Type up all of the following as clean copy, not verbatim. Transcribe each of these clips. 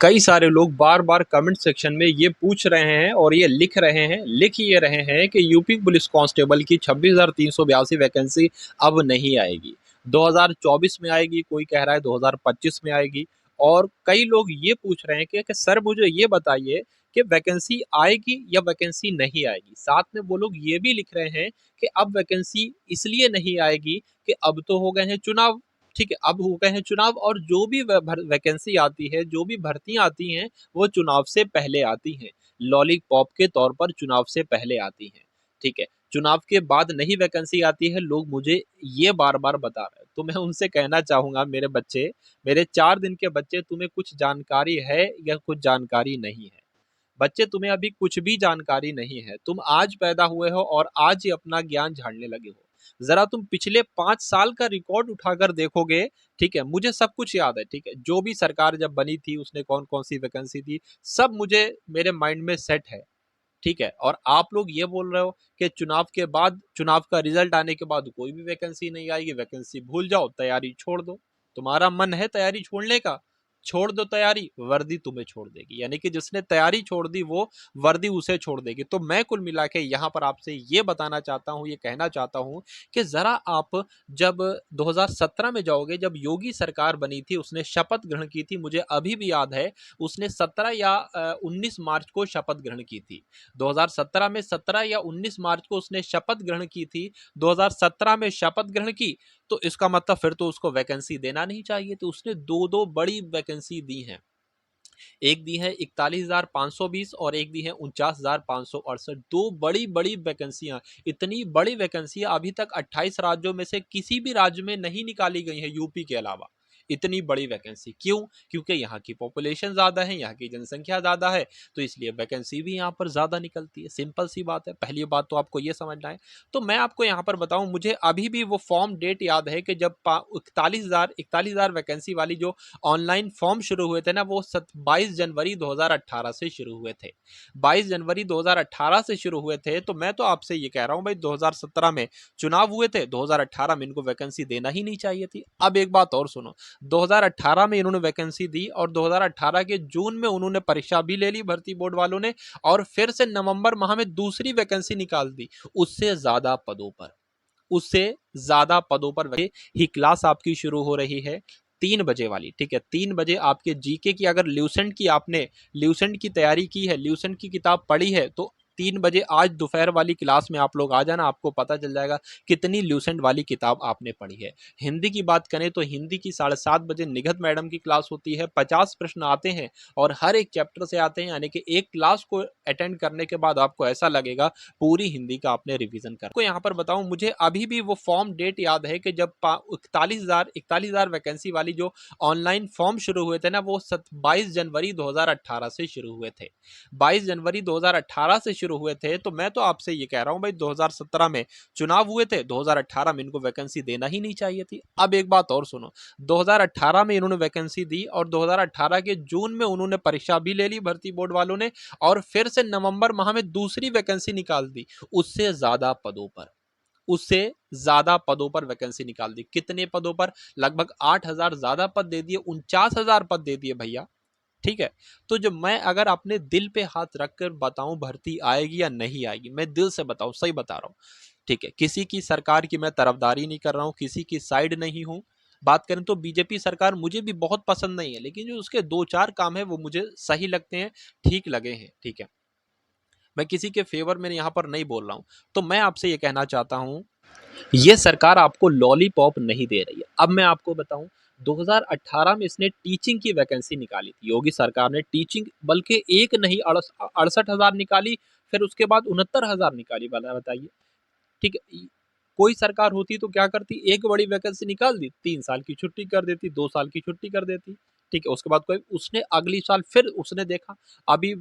कई सारे लोग बार-बार कमेंट सेक्शन में ये पूछ रहे हैं और ये लिख ये रहे हैं कि यूपी पुलिस कांस्टेबल की 26,382 वैकेंसी अब नहीं आएगी। 2024 में आएगी, कोई कह रहा है 2025 में आएगी और कई लोग ये पूछ रहे हैं कि सर मुझे ये बताइए कि वैकेंसी आएगी या वैकेंसी नहीं आएगी। साथ में वो लोग ये भी लिख रहे हैं कि अब वैकेंसी इसलिए नहीं आएगी कि अब तो हो गए हैं चुनाव। ठीक है, अब हो गए हैं चुनाव और जो भी वैकेंसी आती है, जो भी भर्तियां आती हैं, वो चुनाव से पहले आती हैं। लॉलीपॉप के तौर पर चुनाव से पहले आती हैं। ठीक है, चुनाव के बाद नई वैकेंसी आती है, लोग मुझे ये बार-बार बता रहे हैं। तो मैं उनसे कहना चाहूँगा मेरे बच्चे, मेरे 4 दिन के बच्चे तुम्हें कुछ जानकारी है या कुछ जानकारी नहीं है? बच्चे तुम्हें अभी कुछ भी जानकारी नहीं है। तुम आज पैदा हुए हो और आज ही अपना ज्ञान झाड़ने लगे हो। ज़रा तुम पिछले 5 साल का रिकॉर्ड उठाकर देखोगे, ठीक है? मुझे सब कुछ याद है, ठीक है? जो भी सरकार जब बनी थी, उसने कौन-कौन सी वैकेंसी दी, सब मुझे मेरे माइंड में सेट है, ठीक है? और आप लोग ये बोल रहे हो कि चुनाव के बाद, चुनाव का रिजल्ट आने के बाद कोई भी वैकेंसी नहीं आएगी, वैकेंसी भूल जाओ, तैयारी छोड़ दो। तुम्हारा मन है तैयारी छोड़ने का? छोड़ दो तैयारी, वर्दी तुम्हें छोड़ देगी। यानी कि जिसने तैयारी छोड़ दी वो वर्दी उसे छोड़ देगी। तो मैं कुल मिला के यहाँ पर आपसे ये बताना चाहता हूँ, ये कहना चाहता हूँ कि ज़रा आप जब 2017 में जाओगे, जब योगी सरकार बनी थी, उसने शपथ ग्रहण की थी, मुझे अभी भी याद है, उसने 17 या 19 मार्च को शपथ ग्रहण की थी। 2017 में 17 या 19 मार्च को उसने शपथ ग्रहण की थी। 2017 में शपथ ग्रहण की, तो इसका मतलब फिर तो उसको वैकेंसी देना नहीं चाहिए। तो उसने दो बड़ी वैकेंसी दी हैं। एक दी है 41,520 और एक दी है 49,568। दो बड़ी बड़ी वैकेंसियां, इतनी बड़ी वैकेंसियां अभी तक 28 राज्यों में से किसी भी राज्य में नहीं निकाली गई है, यूपी के अलावा। इतनी बड़ी वैकेंसी क्यों? क्योंकि यहाँ की पॉपुलेशन ज्यादा है, यहाँ की जनसंख्या ज्यादा है, तो इसलिए वैकेंसी भी यहाँ पर ज्यादा निकलती है। सिंपल सी बात है, पहली बात तो आपको ये समझना है। तो मैं आपको यहाँ पर बताऊं, मुझे अभी भी वो फॉर्म डेट याद है कि जब 41,000 वैकेंसी वाली जो ऑनलाइन फॉर्म शुरू हुए थे ना, वो 22 जनवरी 2018 से शुरू हुए थे। 22 जनवरी 2018 से शुरू हुए थे। तो मैं तो आपसे ये कह रहा हूं भाई, 2017 में चुनाव हुए थे, 2018 में इनको वैकेंसी देना ही नहीं चाहिए थी। अब एक बात और सुनो, 2018 में इन्होंने वैकेंसी दी और 2018 के जून में उन्होंने परीक्षा भी ले ली भर्ती बोर्ड वालों ने, और फिर से नवंबर माह में दूसरी वैकेंसी निकाल दी, उससे ज्यादा पदों पर, उससे ज्यादा पदों पर ही क्लास आपकी शुरू हो रही है। 3 बजे वाली, ठीक है? 3 बजे आपके जीके की, अगर ल्यूसेंट की आपने ल्यूसेंट की तैयारी की है, ल्यूसेंट की किताब पढ़ी है, तो 3 बजे आज दोपहर वाली क्लास में आप लोग आ जाना, आपको पता चल जाएगा कितनी ल्यूसेंट वाली किताब आपने पढ़ी है। हिंदी की बात करें तो हिंदी की 7:30 बजे निगत मैडम की क्लास होती है, 50 प्रश्न आते हैं और हर एक चैप्टर से आते हैं। यानी कि एक क्लास को अटेंड करने के बाद आपको ऐसा लगेगा पूरी हिंदी का आपने रिवीजन कर। को यहाँ पर बताऊं, मुझे अभी भी वो फॉर्म डेट याद है कि जब 41,000 वैकेंसी वाली जो ऑनलाइन फॉर्म शुरू हुए थे ना, वो 22 जनवरी 2018 से शुरू हुए थे। 22 जनवरी 2018 से शुरू हुए थे। तो मैं तो आपसे ये कह रहा हूं भाई, 2017 में चुनाव हुए थे, 2018 में इनको वैकेंसी देना ही नहीं चाहिए थी। अब एक बात और सुनो, 2018 में इन्होंने वैकेंसी दी और 2018 के जून में उन्होंने परीक्षा भी ले ली भर्ती बोर्ड वालों ने, और फिर से नवंबर माह में दूसरी वैकेंसी निकाल दी, उससे ज्यादा पदों पर, उससे ज्यादा पदों पर वैकेंसी निकाल दी। कितने पदों पर? लगभग 8,000 ज्यादा पद दे दिए, 49,000 पद दे दिए भैया। ठीक है? तो जब मैं अगर अपने दिल पे हाथ रखकर बताऊं भर्ती आएगी या नहीं आएगी, मैं दिल से बताऊं, सही बता रहा हूं। ठीक है, किसी की सरकार की मैं तरफदारी नहीं कर रहा हूं, किसी की साइड नहीं हूं। बात करें तो बीजेपी सरकार मुझे भी बहुत पसंद नहीं है, लेकिन जो उसके दो चार काम है वो मुझे सही लगते हैं, ठीक लगे हैं। ठीक है, मैं किसी के फेवर में यहाँ पर नहीं बोल रहा हूँ। तो मैं आपसे ये कहना चाहता हूँ, ये सरकार आपको लॉलीपॉप नहीं दे रही है। अब मैं आपको बताऊं, 2018 में इसने टीचिंग की वैकेंसी निकाली थी, योगी सरकार ने टीचिंग, बल्कि एक नहीं 68,000 निकाली, फिर उसके बाद 69,000 निकाली। बताइए, ठीक है? कोई सरकार होती तो क्या करती, एक बड़ी वैकेंसी निकाल दी, 3 साल की छुट्टी कर देती, 2 साल की छुट्टी कर देती। ठीक है, उसके बाद कोई, उसने अगली साल फिर उसने देखा अभी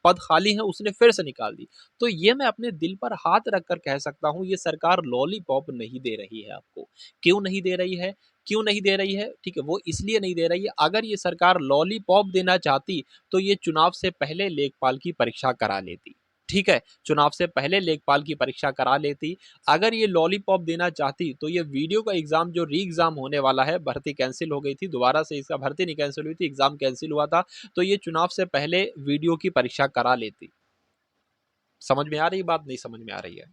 पद खाली है, उसने फिर से निकाल दी। तो ये मैं अपने दिल पर हाथ रखकर कह सकता हूँ, ये सरकार लॉलीपॉप नहीं दे रही है आपको। क्यों नहीं दे रही है? क्यों नहीं दे रही है? ठीक है, वो इसलिए नहीं दे रही है, अगर ये सरकार लॉलीपॉप देना चाहती तो ये चुनाव से पहले लेखपाल की परीक्षा करा लेती। ठीक है, चुनाव से पहले लेखपाल की परीक्षा करा लेती। अगर ये लॉलीपॉप देना चाहती तो ये वीडियो का एग्जाम जो री एग्जाम होने वाला है, भर्ती कैंसिल हो गई थी, दोबारा से इसका भर्ती नहीं कैंसिल हुई थी, एग्जाम कैंसिल हुआ था, तो ये चुनाव से पहले वीडियो की परीक्षा करा लेती। समझ में आ रही बात, नहीं समझ में आ रही है?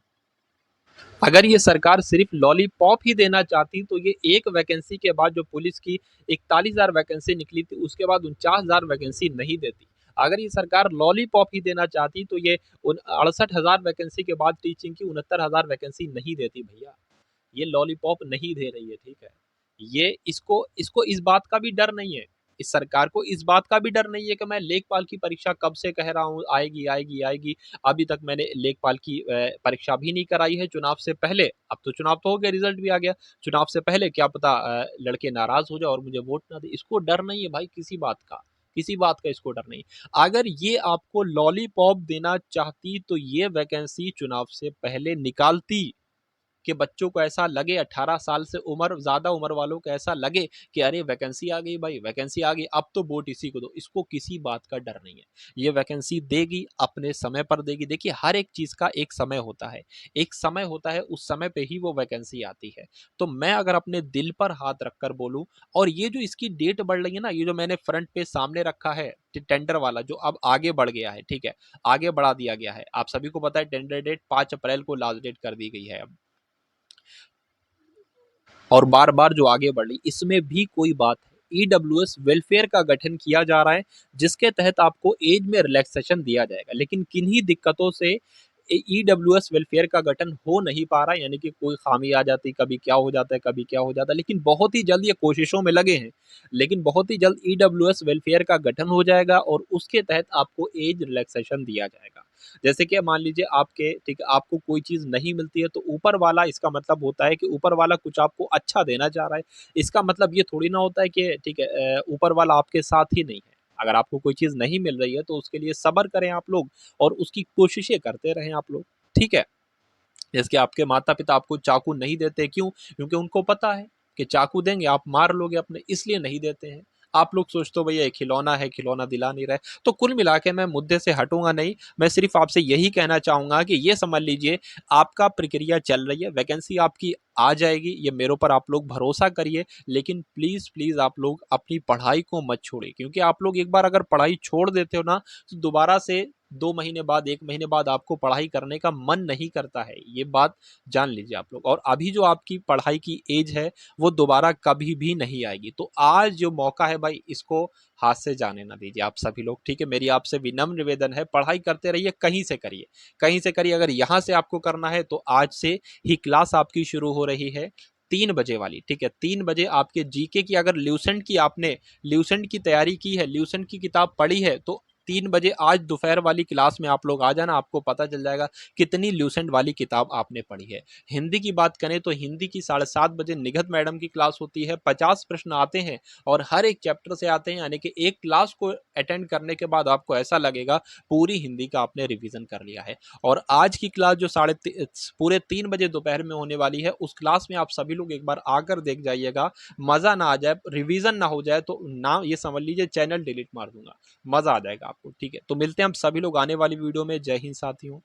अगर ये सरकार सिर्फ लॉलीपॉप ही देना चाहती तो ये एक वैकेंसी के बाद जो पुलिस की 41,000 वैकेंसी निकली थी उसके बाद 49,000 वैकेंसी नहीं देती। अगर ये सरकार लॉलीपॉप ही देना चाहती तो ये 68,000 वैकेंसी के बाद टीचिंग की 69,000 वैकेंसी नहीं देती भैया। ये लॉलीपॉप नहीं दे रही है, ठीक है। ये इसको इसको इस बात का भी डर नहीं है, इस सरकार को इस बात का भी डर नहीं है कि मैं लेखपाल की परीक्षा कब से कह रहा हूँ आएगी आएगी आएगी, अभी तक मैंने लेखपाल की परीक्षा भी नहीं कराई है चुनाव से पहले। अब तो चुनाव तो हो गया, रिजल्ट भी आ गया, चुनाव से पहले क्या पता लड़के नाराज हो जाए और मुझे वोट ना दे। इसको डर नहीं है भाई किसी बात का, किसी बात का इसको डर नहीं। अगर ये आपको लॉलीपॉप देना चाहती तो ये वैकेंसी चुनाव से पहले निकालती, कि बच्चों को ऐसा लगे, 18 साल से उम्र ज़्यादा उम्र वालों को ऐसा लगे कि अरे वैकेंसी आ गई भाई, वैकेंसी आ गई, अब तो वोट इसी को दो। इसको किसी बात का डर नहीं है, ये वैकेंसी देगी, अपने समय पर देगी। देखिए हर एक चीज़ का एक समय होता है, एक समय होता है, उस समय पे ही वो वैकेंसी आती है। तो मैं अगर अपने दिल पर हाथ रखकर बोलूं, और ये जो इसकी डेट बढ़ रही है ना, ये जो मैंने फ्रंट पे सामने रखा है टेंडर वाला जो अब आगे बढ़ गया है, ठीक है, आगे बढ़ा दिया गया है। आप सभी को पता है टेंडर डेट 5 अप्रैल को लास्ट डेट कर दी गई है अब, और बार बार जो आगे बढ़ी इसमें भी कोई बात है। ईडब्ल्यूएस वेलफेयर का गठन किया जा रहा है जिसके तहत आपको एज में रिलैक्सेशन दिया जाएगा, लेकिन किन्हीं दिक्कतों से ईडब्ल्यूएस वेलफेयर का गठन हो नहीं पा रहा है, यानी कि कोई खामी आ जाती, कभी क्या हो जाता है, कभी क्या हो जाता है, लेकिन बहुत ही जल्द ये कोशिशों में लगे हैं। लेकिन बहुत ही जल्द ईडब्ल्यूएस वेलफेयर का गठन हो जाएगा और उसके तहत आपको एज रिलैक्सेशन दिया जाएगा। जैसे कि मान लीजिए आपके, ठीक है, आपको कोई चीज़ नहीं मिलती है तो ऊपर वाला, इसका मतलब होता है कि ऊपर वाला कुछ आपको अच्छा देना चाह रहा है। इसका मतलब ये थोड़ी ना होता है कि ठीक है ऊपर वाला आपके साथ ही नहीं है। अगर आपको कोई चीज़ नहीं मिल रही है तो उसके लिए सब्र करें आप लोग और उसकी कोशिशें करते रहें आप लोग, ठीक है। जैसे कि आपके माता-पिता आपको चाकू नहीं देते, क्यों? क्योंकि उनको पता है कि चाकू देंगे आप मार लोगे अपने, इसलिए नहीं देते हैं। आप लोग सोचते हो भैया ये खिलौना है, खिलौना दिला नहीं रहा है। तो कुल मिला के मैं मुद्दे से हटूँगा नहीं, मैं सिर्फ़ आपसे यही कहना चाहूँगा कि ये समझ लीजिए आपका प्रक्रिया चल रही है, वैकेंसी आपकी आ जाएगी, ये मेरे ऊपर आप लोग भरोसा करिए। लेकिन प्लीज़, प्लीज़ आप लोग अपनी पढ़ाई को मत छोड़िए, क्योंकि आप लोग एक बार अगर पढ़ाई छोड़ देते हो ना, तो दोबारा से 2 महीने बाद, 1 महीने बाद आपको पढ़ाई करने का मन नहीं करता है। ये बात जान लीजिए आप लोग। और अभी जो आपकी पढ़ाई की एज है, वो दोबारा कभी भी नहीं आएगी। तो आज जो मौका है भाई, इसको हाथ से जाने ना दीजिए आप सभी लोग, ठीक है? मेरी आपसे विनम्र निवेदन है, पढ़ाई करते रहिए, कहीं से करिए, कहीं से करिए। अगर यहाँ से आपको करना है तो आज से ही क्लास आपकी शुरू हो रही है 3 बजे वाली, ठीक है? 3 बजे आपके जीके की, अगर ल्यूसेंट की आपने ल्यूसेंट की तैयारी की है, ल्यूसेंट की किताब पढ़ी है, तो 3 बजे आज दोपहर वाली क्लास में आप लोग आ जाना, आपको पता चल जाएगा कितनी ल्यूसेंट वाली किताब आपने पढ़ी है। हिंदी की बात करें तो हिंदी की 7:30 बजे निगत मैडम की क्लास होती है, 50 प्रश्न आते हैं और हर एक चैप्टर से आते हैं, यानी कि एक क्लास को अटेंड करने के बाद आपको ऐसा लगेगा पूरी हिंदी का आपने रिवीजन कर लिया है। और आज की क्लास जो पूरे 3 बजे दोपहर में होने वाली है, उस क्लास में आप सभी लोग एक बार आकर देख जाइएगा। मज़ा ना आ जाए, रिवीजन ना हो जाए तो ना, ये समझ लीजिए चैनल डिलीट मार दूंगा। मज़ा आ जाएगा आपको, ठीक है। तो मिलते हैं हम सभी लोग आने वाली वीडियो में। जय हिंद साथियों।